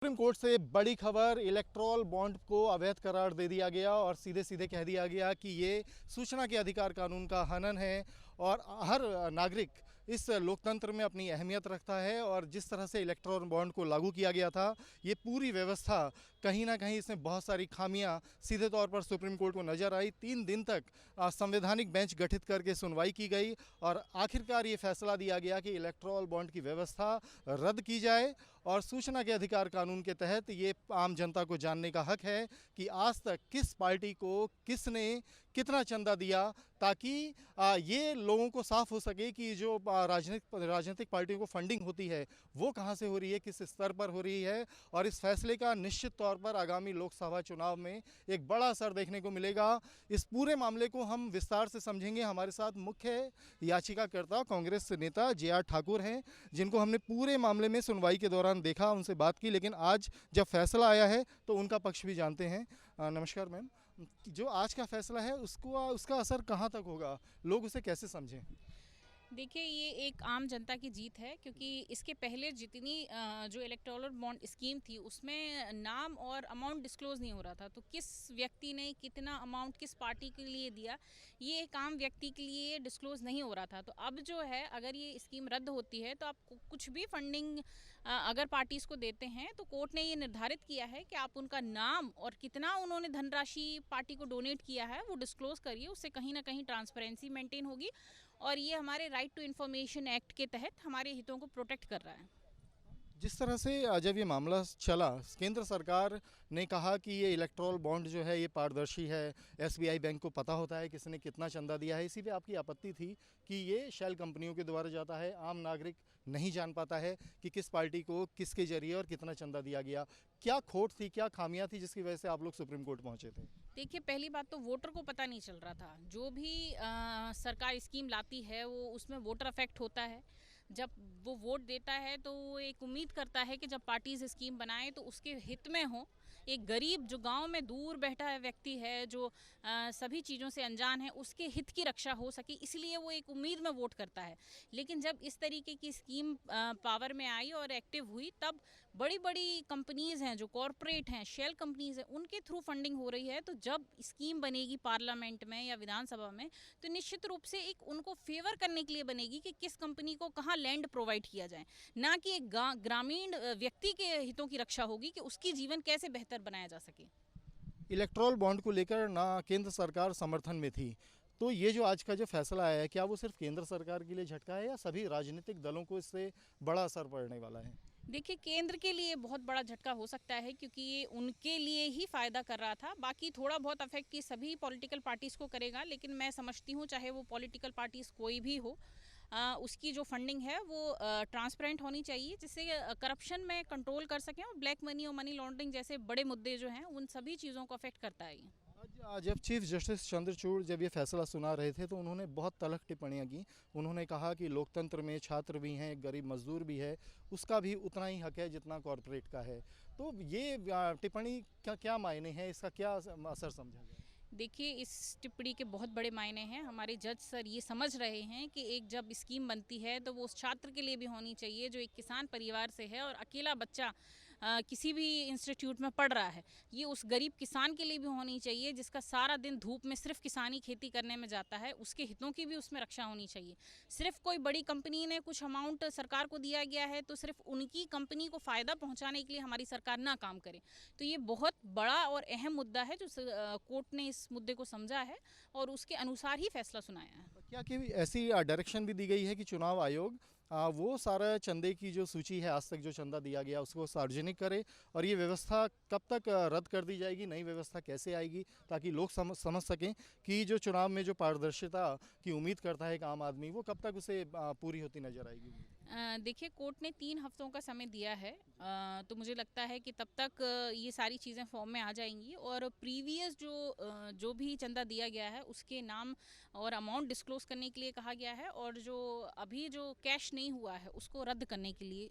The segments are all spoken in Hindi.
सुप्रीम कोर्ट से बड़ी खबर, इलेक्टोरल बॉन्ड को अवैध करार दे दिया गया और सीधे सीधे कह दिया गया कि ये सूचना के अधिकार कानून का हनन है और हर नागरिक इस लोकतंत्र में अपनी अहमियत रखता है। और जिस तरह से इलेक्टोरल बॉन्ड को लागू किया गया था, ये पूरी व्यवस्था कहीं ना कहीं इसमें बहुत सारी खामियां सीधे तौर पर सुप्रीम कोर्ट को नजर आई। 3 दिन तक संवैधानिक बेंच गठित करके सुनवाई की गई और आखिरकार ये फैसला दिया गया कि इलेक्टोरल बॉन्ड की व्यवस्था रद्द की जाए और सूचना के अधिकार कानून के तहत ये आम जनता को जानने का हक है कि आज तक किस पार्टी को किसने कितना चंदा दिया, ताकि ये लोगों को साफ हो सके कि जो राजनीतिक पार्टियों को फंडिंग होती है वो कहाँ से हो रही है, किस स्तर पर हो रही है। और इस फैसले का निश्चित तौर पर आगामी लोकसभा चुनाव में एक बड़ा असर देखने को मिलेगा। इस पूरे मामले को हम विस्तार से समझेंगे। हमारे साथ मुख्य याचिकाकर्ता कांग्रेस नेता जे.आर. ठाकुर हैं, जिनको हमने पूरे मामले में सुनवाई के दौरान देखा, उनसे बात की, लेकिन आज जब फैसला आया है तो उनका पक्ष भी जानते हैं। नमस्कार मैम, जो आज का फैसला है उसका असर कहाँ तक होगा, लोग उसे कैसे समझें? देखिए, ये एक आम जनता की जीत है, क्योंकि इसके पहले जितनी जो इलेक्टोरल बॉन्ड स्कीम थी उसमें नाम और अमाउंट डिस्क्लोज़ नहीं हो रहा था। तो किस व्यक्ति ने कितना अमाउंट किस पार्टी के लिए दिया, ये एक आम व्यक्ति के लिए डिस्क्लोज़ नहीं हो रहा था। तो अब जो है, अगर ये स्कीम रद्द होती है तो आप कुछ भी फंडिंग अगर पार्टीज़ को देते हैं तो कोर्ट ने ये निर्धारित किया है कि आप उनका नाम और कितना उन्होंने धनराशि पार्टी को डोनेट किया है वो डिस्क्लोज़ करिए। उससे कहीं ना कहीं ट्रांसपेरेंसी मेंटेन होगी और ये हमारे राइट टू इन्फॉर्मेशन एक्ट के तहत हमारे हितों को प्रोटेक्ट कर रहा है। जिस तरह से जब ये मामला चला, केंद्र सरकार ने कहा कि ये इलेक्टोरल बॉन्ड जो है ये पारदर्शी है, एसबीआई बैंक को पता होता है किसने कितना चंदा दिया है। इसी पे आपकी आपत्ति थी कि ये शेल कंपनियों के द्वारा जाता है, आम नागरिक नहीं जान पाता है कि किस पार्टी को किसके जरिए और कितना चंदा दिया गया। क्या खोट थी, क्या खामियां थी जिसकी वजह से आप लोग सुप्रीम कोर्ट पहुंचे थे? देखिए, पहली बात तो वोटर को पता नहीं चल रहा था। जो भी सरकार स्कीम लाती है वो उसमें वोटर अफेक्ट होता है। जब वो वोट देता है तो वो एक उम्मीद करता है कि जब पार्टीज स्कीम बनाए तो उसके हित में हो। एक गरीब जो गांव में दूर बैठा है व्यक्ति है, जो सभी चीज़ों से अनजान है, उसके हित की रक्षा हो सके, इसलिए वो एक उम्मीद में वोट करता है। लेकिन जब इस तरीके की स्कीम पावर में आई और एक्टिव हुई, तब बड़ी बड़ी कंपनीज़ हैं, जो कॉरपोरेट हैं, शेल कंपनीज़ हैं, उनके थ्रू फंडिंग हो रही है। तो जब स्कीम बनेगी पार्लियामेंट में या विधानसभा में, तो निश्चित रूप से एक उनको फेवर करने के लिए बनेगी कि किस कंपनी को कहाँ लैंड प्रोवाइड किया जाए, ना कि एक ग्रामीण व्यक्ति के हितों की रक्षा होगी कि उसकी जीवन कैसे बेहतर बनाया जा सके। इलेक्टोरल बॉन्ड को लेकर ना केंद्र सरकार समर्थन में थी, तो ये जो आज का जो फैसला आया है, क्या वो सिर्फ केंद्र सरकार के लिए झटका है या सभी राजनीतिक दलों को इससे बड़ा असर पड़ने वाला है? देखिए, केंद्र के लिए बहुत बड़ा झटका हो सकता है, क्योंकि ये उनके लिए ही फ़ायदा कर रहा था। बाकी थोड़ा बहुत अफेक्ट ये सभी पॉलिटिकल पार्टीज़ को करेगा, लेकिन मैं समझती हूँ चाहे वो पॉलिटिकल पार्टीज़ कोई भी हो, उसकी जो फंडिंग है वो ट्रांसपेरेंट होनी चाहिए, जिससे करप्शन में कंट्रोल कर सकें और ब्लैक मनी और मनी लॉन्ड्रिंग जैसे बड़े मुद्दे जो हैं उन सभी चीज़ों को अफेक्ट करता है ये। आज जब चीफ जस्टिस चंद्रचूड़ जब ये फैसला सुना रहे थे तो उन्होंने बहुत तल्ख टिप्पणियां की। उन्होंने कहा कि लोकतंत्र में छात्र भी हैं, एक गरीब मजदूर भी है, उसका भी उतना ही हक है जितना कॉरपोरेट का है। तो ये टिप्पणी का क्या मायने हैं, इसका क्या असर समझा गया? देखिए, इस टिप्पणी के बहुत बड़े मायने हैं। हमारे जज सर ये समझ रहे हैं कि एक जब स्कीम बनती है तो वो उस छात्र के लिए भी होनी चाहिए जो एक किसान परिवार से है और अकेला बच्चा किसी भी इंस्टीट्यूट में पढ़ रहा है। ये उस गरीब किसान के लिए भी होनी चाहिए जिसका सारा दिन धूप में सिर्फ किसानी खेती करने में जाता है, उसके हितों की भी उसमें रक्षा होनी चाहिए। सिर्फ कोई बड़ी कंपनी ने कुछ अमाउंट सरकार को दिया गया है तो सिर्फ उनकी कंपनी को फ़ायदा पहुँचाने के लिए हमारी सरकार ना काम करे। तो ये बहुत बड़ा और अहम मुद्दा है जो कोर्ट ने इस मुद्दे को समझा है और उसके अनुसार ही फैसला सुनाया है। क्या कि ऐसी डायरेक्शन भी दी गई है कि चुनाव आयोग वो सारा चंदे की जो सूची है, आज तक जो चंदा दिया गया उसको सार्वजनिक करे, और ये व्यवस्था कब तक रद्द कर दी जाएगी, नई व्यवस्था कैसे आएगी, ताकि लोग समझ सकें कि जो चुनाव में जो पारदर्शिता की उम्मीद करता है एक आम आदमी, वो कब तक उसे पूरी होती नजर आएगी? देखिए, कोर्ट ने 3 हफ्तों का समय दिया है, तो मुझे लगता है कि तब तक ये सारी चीज़ें फॉर्म में आ जाएंगी और प्रीवियस जो भी चंदा दिया गया है उसके नाम और अमाउंट डिस्क्लोज करने के लिए कहा गया है, और जो अभी जो कैश नहीं हुआ है उसको रद्द करने के लिए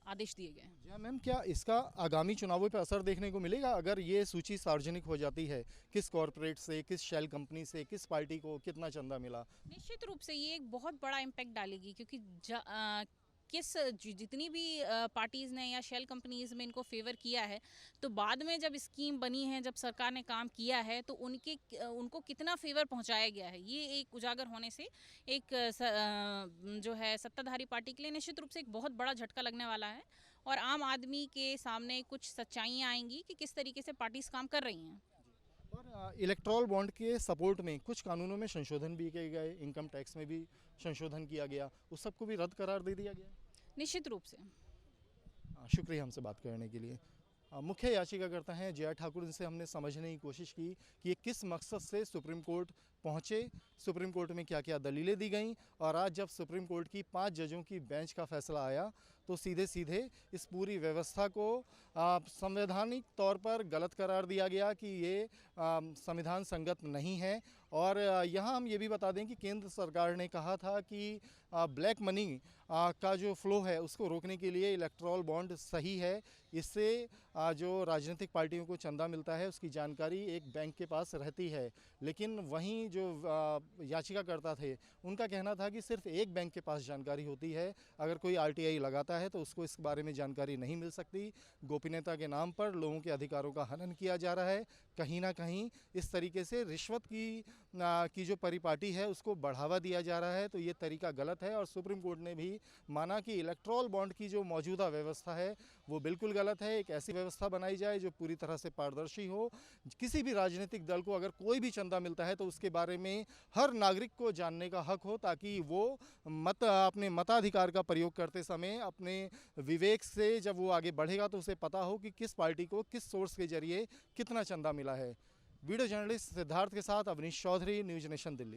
आदेश दिए गए हैं। जी हाँ मैम, क्या इसका आगामी चुनावों पर असर देखने को मिलेगा अगर ये सूची सार्वजनिक हो जाती है, किस कॉरपोरेट से, किस शेल कंपनी से, किस पार्टी को कितना चंदा मिला? निश्चित रूप से ये एक बहुत बड़ा इम्पैक्ट डालेगी, क्योंकि जितनी भी पार्टीज़ ने या शेल कंपनीज़ में इनको फेवर किया है, तो बाद में जब स्कीम बनी है, जब सरकार ने काम किया है, तो उनको कितना फेवर पहुंचाया गया है, ये एक उजागर होने से एक जो है सत्ताधारी पार्टी के लिए निश्चित रूप से एक बहुत बड़ा झटका लगने वाला है और आम आदमी के सामने कुछ सच्चाइयाँ आएंगी कि किस तरीके से पार्टीज काम कर रही हैं। और इलेक्ट्रॉल बॉन्ड के सपोर्ट में कुछ कानूनों में संशोधन भी किए गए, इनकम टैक्स में भी संशोधन किया गया, उस सबको भी रद्द करार दे दिया गया। निश्चित रूप से। शुक्रिया हमसे बात करने के लिए। मुख्य याचिकाकर्ता हैं जया ठाकुर, इनसे हमने समझने की कोशिश की कि ये किस मकसद से सुप्रीम कोर्ट पहुँचे, सुप्रीम कोर्ट में क्या क्या दलीलें दी गईं, और आज जब सुप्रीम कोर्ट की 5 जजों की बेंच का फैसला आया तो सीधे सीधे इस पूरी व्यवस्था को संवैधानिक तौर पर गलत करार दिया गया कि ये संविधान संगत नहीं है। और यहाँ हम ये भी बता दें कि केंद्र सरकार ने कहा था कि ब्लैक मनी का जो फ्लो है उसको रोकने के लिए इलेक्ट्रॉल बॉन्ड सही है। इससे जो राजनीतिक पार्टियों को चंदा मिलता है उसकी जानकारी एक बैंक के पास रहती है। लेकिन वहीं जो याचिकाकर्ता थे उनका कहना था कि सिर्फ एक बैंक के पास जानकारी होती है, अगर कोई आरटीआई लगाता है तो उसको इस बारे में जानकारी नहीं मिल सकती। गोपनीयता के नाम पर लोगों के अधिकारों का हनन किया जा रहा है। कहीं ना कहीं इस तरीके से रिश्वत की जो परिपाटी है उसको बढ़ावा दिया जा रहा है, तो ये तरीका गलत है। और सुप्रीम कोर्ट ने भी माना कि इलेक्ट्रॉल बॉन्ड की जो मौजूदा व्यवस्था है वो बिल्कुल गलत है। एक ऐसी व्यवस्था बनाई जाए जो पूरी तरह से पारदर्शी हो। किसी भी राजनीतिक दल को अगर कोई भी चंदा मिलता है तो उसके बारे में हर नागरिक को जानने का हक हो, ताकि वो अपने मताधिकार का प्रयोग करते समय अपने विवेक से जब वो आगे बढ़ेगा तो उसे पता हो कि किस पार्टी को किस सोर्स के जरिए कितना चंदा मिला है। वीडियो जर्नलिस्ट सिद्धार्थ के साथ अवनीश चौधरी, न्यूज़ नेशन दिल्ली।